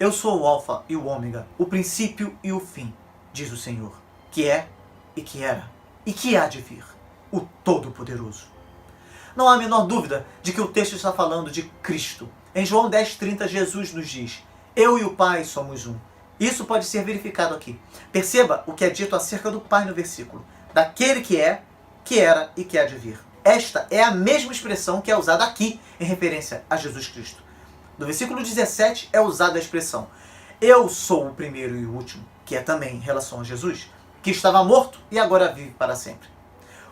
Eu sou o Alfa e o Ômega, o princípio e o fim, diz o Senhor, que é, e que era, e que há de vir, o Todo-Poderoso. Não há a menor dúvida de que o texto está falando de Cristo. Em João 10,30, Jesus nos diz: eu e o Pai somos um. Isso pode ser verificado aqui. Perceba o que é dito acerca do Pai no versículo. Daquele que é, que era e que há de vir. Esta é a mesma expressão que é usada aqui em referência a Jesus Cristo. No versículo 17 é usada a expressão: eu sou o primeiro e o último, que é também em relação a Jesus, que estava morto e agora vive para sempre.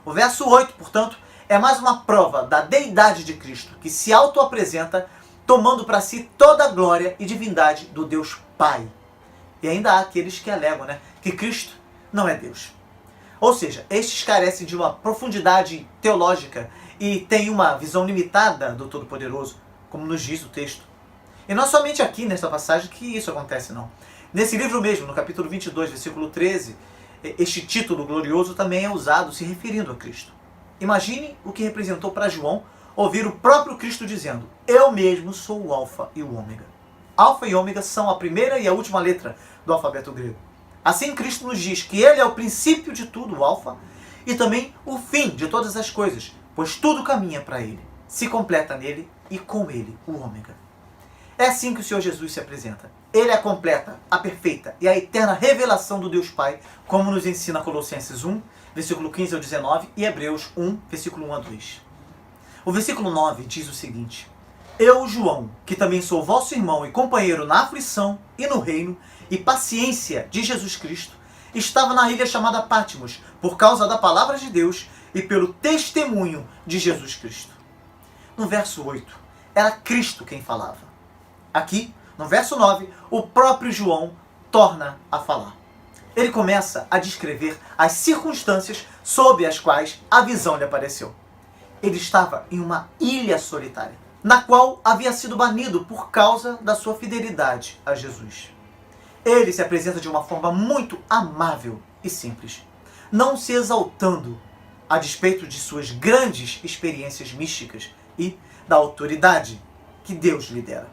O verso 8, portanto, é mais uma prova da deidade de Cristo, que se auto-apresenta tomando para si toda a glória e divindade do Deus Pai. E ainda há aqueles que alegam, que Cristo não é Deus. Ou seja, estes carecem de uma profundidade teológica e têm uma visão limitada do Todo-Poderoso, como nos diz o texto. E não somente aqui nesta passagem que isso acontece, não. Nesse livro mesmo, no capítulo 22, versículo 13, este título glorioso também é usado se referindo a Cristo. Imagine o que representou para João ouvir o próprio Cristo dizendo: eu mesmo sou o Alfa e o Ômega. Alfa e Ômega são a primeira e a última letra do alfabeto grego. Assim, Cristo nos diz que Ele é o princípio de tudo, o Alfa, e também o fim de todas as coisas, pois tudo caminha para Ele, se completa nele e com Ele, o Ômega. É assim que o Senhor Jesus se apresenta. Ele é a completa, a perfeita e a eterna revelação do Deus Pai, como nos ensina Colossenses 1, versículo 15 ao 19 e Hebreus 1, versículo 1 a 2. O versículo 9 diz o seguinte: eu, João, que também sou vosso irmão e companheiro na aflição e no reino e paciência de Jesus Cristo, estava na ilha chamada Patmos, por causa da palavra de Deus e pelo testemunho de Jesus Cristo. No verso 8, era Cristo quem falava. Aqui, no verso 9, o próprio João torna a falar. Ele começa a descrever as circunstâncias sob as quais a visão lhe apareceu. Ele estava em uma ilha solitária, na qual havia sido banido por causa da sua fidelidade a Jesus. Ele se apresenta de uma forma muito amável e simples, não se exaltando a despeito de suas grandes experiências místicas e da autoridade que Deus lhe dera.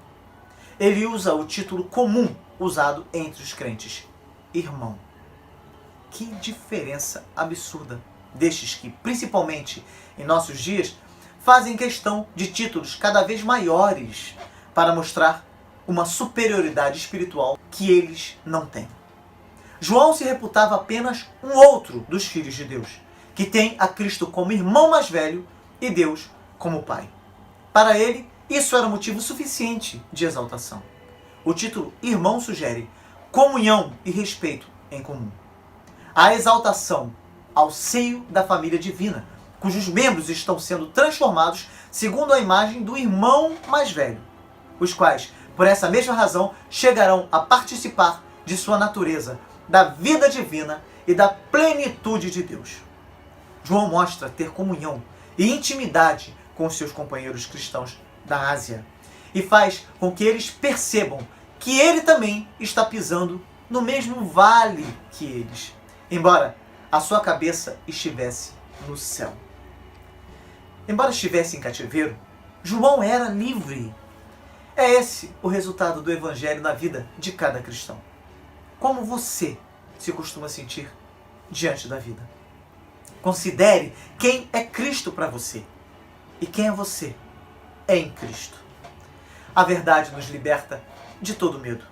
Ele usa o título comum usado entre os crentes: irmão. Que diferença absurda destes que, principalmente em nossos dias, fazem questão de títulos cada vez maiores para mostrar uma superioridade espiritual que eles não têm. João se reputava apenas um outro dos filhos de Deus, que tem a Cristo como irmão mais velho e Deus como pai. Para ele, isso era motivo suficiente de exaltação. O título irmão sugere comunhão e respeito em comum. A exaltação ao seio da família divina, cujos membros estão sendo transformados segundo a imagem do irmão mais velho, os quais, por essa mesma razão, chegarão a participar de sua natureza, da vida divina e da plenitude de Deus. João mostra ter comunhão e intimidade com os seus companheiros cristãos da Ásia e faz com que eles percebam que ele também está pisando no mesmo vale que eles, embora a sua cabeça estivesse no céu. Embora estivesse em cativeiro, João era livre. É esse o resultado do Evangelho na vida de cada cristão. Como você se costuma sentir diante da vida? Considere quem é Cristo para você e quem é você em Cristo. A verdade nos liberta de todo medo,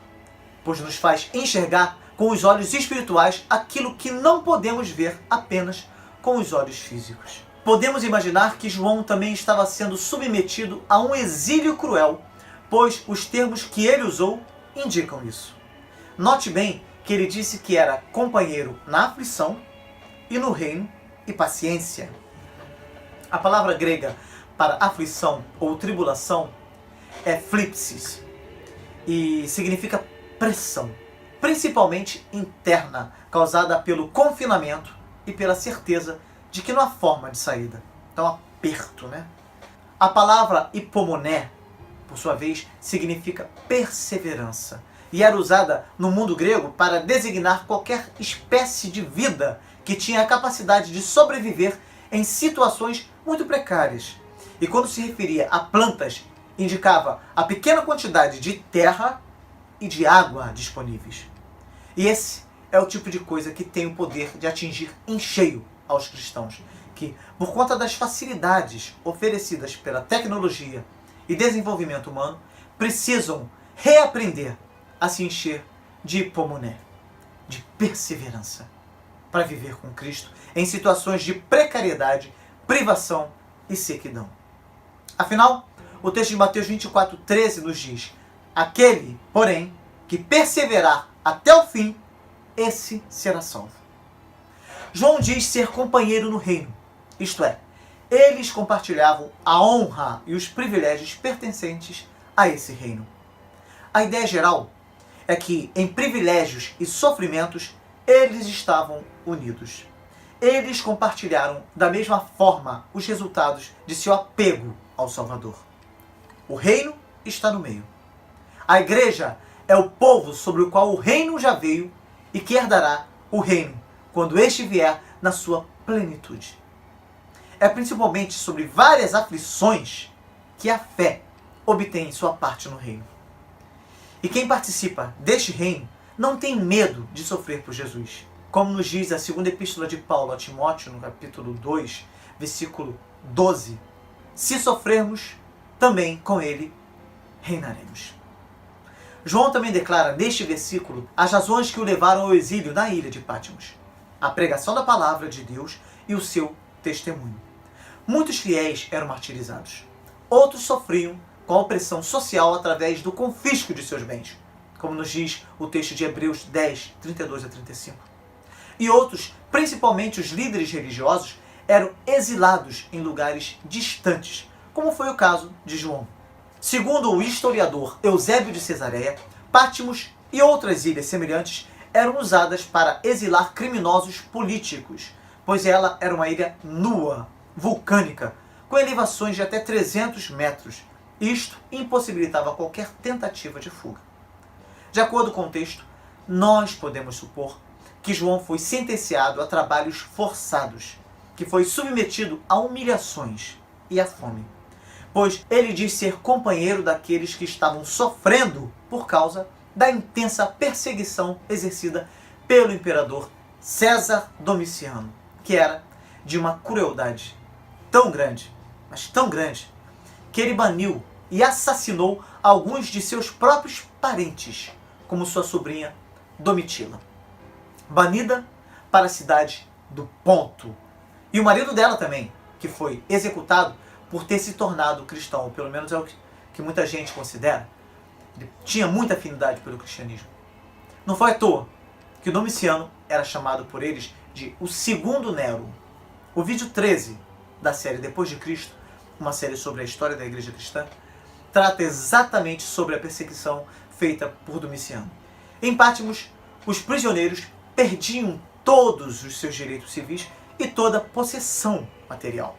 pois nos faz enxergar com os olhos espirituais aquilo que não podemos ver apenas com os olhos físicos. Podemos imaginar que João também estava sendo submetido a um exílio cruel, pois os termos que ele usou indicam isso. Note bem que ele disse que era companheiro na aflição e no reino e paciência. A palavra grega para aflição ou tribulação é flipsis e significa pressão, principalmente interna, causada pelo confinamento e pela certeza de que não há forma de saída. Então, aperto, A palavra hipomoné, por sua vez, significa perseverança e era usada no mundo grego para designar qualquer espécie de vida que tinha a capacidade de sobreviver em situações muito precárias. E quando se referia a plantas, indicava a pequena quantidade de terra e de água disponíveis. E esse é o tipo de coisa que tem o poder de atingir em cheio aos cristãos, que, por conta das facilidades oferecidas pela tecnologia e desenvolvimento humano, precisam reaprender a se encher de hipomoné, de perseverança, para viver com Cristo em situações de precariedade, privação e sequidão. Afinal, o texto de Mateus 24:13 nos diz: aquele, porém, que perseverar até o fim, esse será salvo. João diz ser companheiro no reino, isto é, eles compartilhavam a honra e os privilégios pertencentes a esse reino. A ideia geral é que, em privilégios e sofrimentos, eles estavam unidos. Eles compartilharam da mesma forma os resultados de seu apego ao Salvador. O reino está no meio. A igreja é o povo sobre o qual o reino já veio e que herdará o reino quando este vier na sua plenitude. É principalmente sobre várias aflições que a fé obtém sua parte no reino. E quem participa deste reino não tem medo de sofrer por Jesus. Como nos diz a segunda epístola de Paulo a Timóteo, no capítulo 2, versículo 12. Se sofrermos, também com ele reinaremos. João também declara neste versículo as razões que o levaram ao exílio na ilha de Patmos: a pregação da palavra de Deus e o seu testemunho. Muitos fiéis eram martirizados. Outros sofriam com a opressão social através do confisco de seus bens, como nos diz o texto de Hebreus 10, 32 a 35. E outros, principalmente os líderes religiosos, eram exilados em lugares distantes, como foi o caso de João. Segundo o historiador Eusébio de Cesareia, Patmos e outras ilhas semelhantes eram usadas para exilar criminosos políticos, pois ela era uma ilha nua, vulcânica, com elevações de até 300 metros. Isto impossibilitava qualquer tentativa de fuga. De acordo com o texto, nós podemos supor que João foi sentenciado a trabalhos forçados, que foi submetido a humilhações e a fome, pois ele diz ser companheiro daqueles que estavam sofrendo por causa da intensa perseguição exercida pelo imperador César Domiciano, que era de uma crueldade tão grande, mas tão grande, que ele baniu e assassinou alguns de seus próprios parentes, como sua sobrinha Domitila, banida para a cidade do Ponto, e o marido dela também, que foi executado por ter se tornado cristão, ou pelo menos é o que muita gente considera. Ele tinha muita afinidade pelo cristianismo. Não foi à toa que Domiciano era chamado por eles de o segundo Nero. O vídeo 13 da série Depois de Cristo, uma série sobre a história da igreja cristã, trata exatamente sobre a perseguição feita por Domiciano. Em Patmos, os prisioneiros perdiam todos os seus direitos civis e toda possessão material.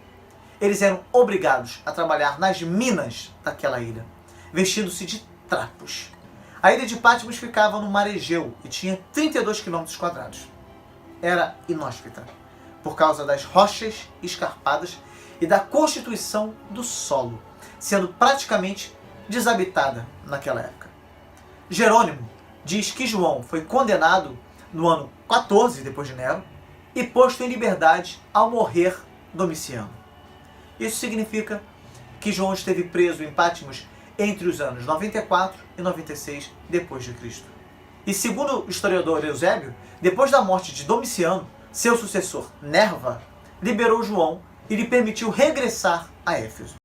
Eles eram obrigados a trabalhar nas minas daquela ilha, vestindo-se de trapos. A ilha de Patmos ficava no mar Egeu e tinha 32 km². Era inóspita, por causa das rochas escarpadas e da constituição do solo, sendo praticamente desabitada naquela época. Jerônimo diz que João foi condenado no ano 14 depois de Nero e posto em liberdade ao morrer Domiciano. Isso significa que João esteve preso em Patmos entre os anos 94 e 96 depois de Cristo. E segundo o historiador Eusébio, depois da morte de Domiciano, seu sucessor Nerva liberou João e lhe permitiu regressar a Éfeso.